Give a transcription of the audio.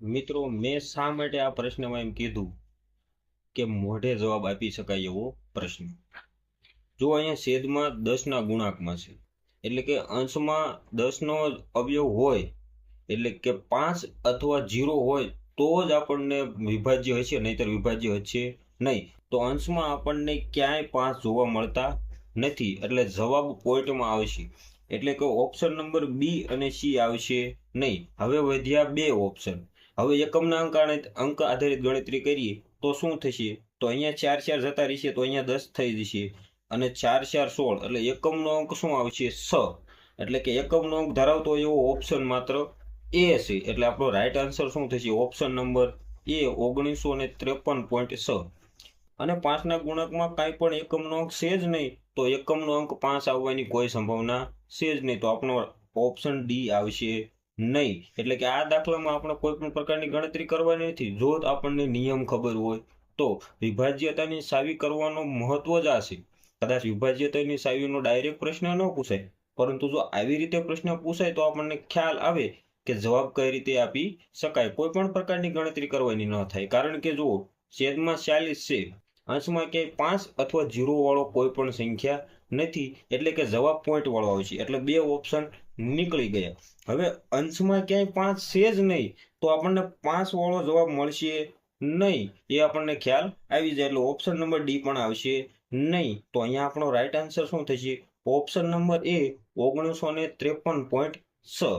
મિત્રો, મેં શા માટે આ પ્રશ્નમાં એમ કીધું કે મોઢે જવાબ આપી શકાય એવો પ્રશ્ન? જો અહીંયા છેદમાં 10 ના ગુણાંકમાં છે, એટલે કે અંશમાં 10 નો અવયવ હોય, એટલે કે 5 અથવા 0 હોય તો જ આપણને વિભાજ્ય હશે, નહીતર વિભાજ્ય હશે નહીં. તો અંશમાં આપણને ક્યાંય 5 જોવા મળતા નથી, એટલે જવાબ પોઈન્ટમાં આવશે. એટલે કે ઓપ્શન નંબર બી અને સી આવશે નહીં. હવે વધ્યા બે ઓપ્શન. હવે એકમના અંક આધારિત ગણતરી કરીએ તો શું થશે? તો અહીંયા 4 4 જતા રહેશે, તો અહીંયા 10 થઈ જશે, અને 4 4 16, એટલે એકમનો અંક શું આવશે? 6. એટલે કે એકમનો અંક ધરાવતો એવો ઓપ્શન માત્ર એ છે. એટલે આપણો રાઈટ આન્સર શું થશે? ઓપ્શન નંબર એ, 1953.6. અને 5ના ગુણકમાં કાંઈ પણ એકમનો અંક છે જ નહીં, તો એકમનો અંક 5 આવવાની કોઈ સંભાવના છે જ નહીં. તો આપણો ઓપ્શન ડી આવશે નહીં. એટલે કે આ દાખલામાં આપણે કોઈ પણ પ્રકારની ગણતરી કરવાની નથી. જો આપણને નિયમ ખબર હોય તો વિભાજ્યતાની સાવી કરવાનો મહત્વ જ આ છે. કદાચ વિભાજ્યતાની સાવીનો ડાયરેક્ટ પ્રશ્ન ન પૂછાય, પરંતુ જો આવી રીતે પ્રશ્ન પૂછાય તો આપણને ખ્યાલ આવે કે જવાબ કઈ રીતે આપી શકાય. કોઈ પણ પ્રકારની ગણતરી કરવાની ન થાય, કારણ કે જો છેદમાં 40 છે, અંશમાં ક્યાંય 5 અથવા 0 વાળો કોઈ પણ સંખ્યા નથી, એટલે કે જવાબ પોઈન્ટ વાળો આવશે. એટલે બે ઓપ્શન નીકળી ગયા. હવે અંશમાં ક્યાંય 5 છે જ નહીં, તો આપણને 5 વાળો જવાબ મળશે નહીં, એ આપણને ખ્યાલ આવી જાય. એટલે ઓપ્શન નંબર ડી પણ આવશે નહીં. તો અહીંયા આપણો રાઈટ આન્સર શું થશે? ઓપ્શન નંબર એ, 1953.6.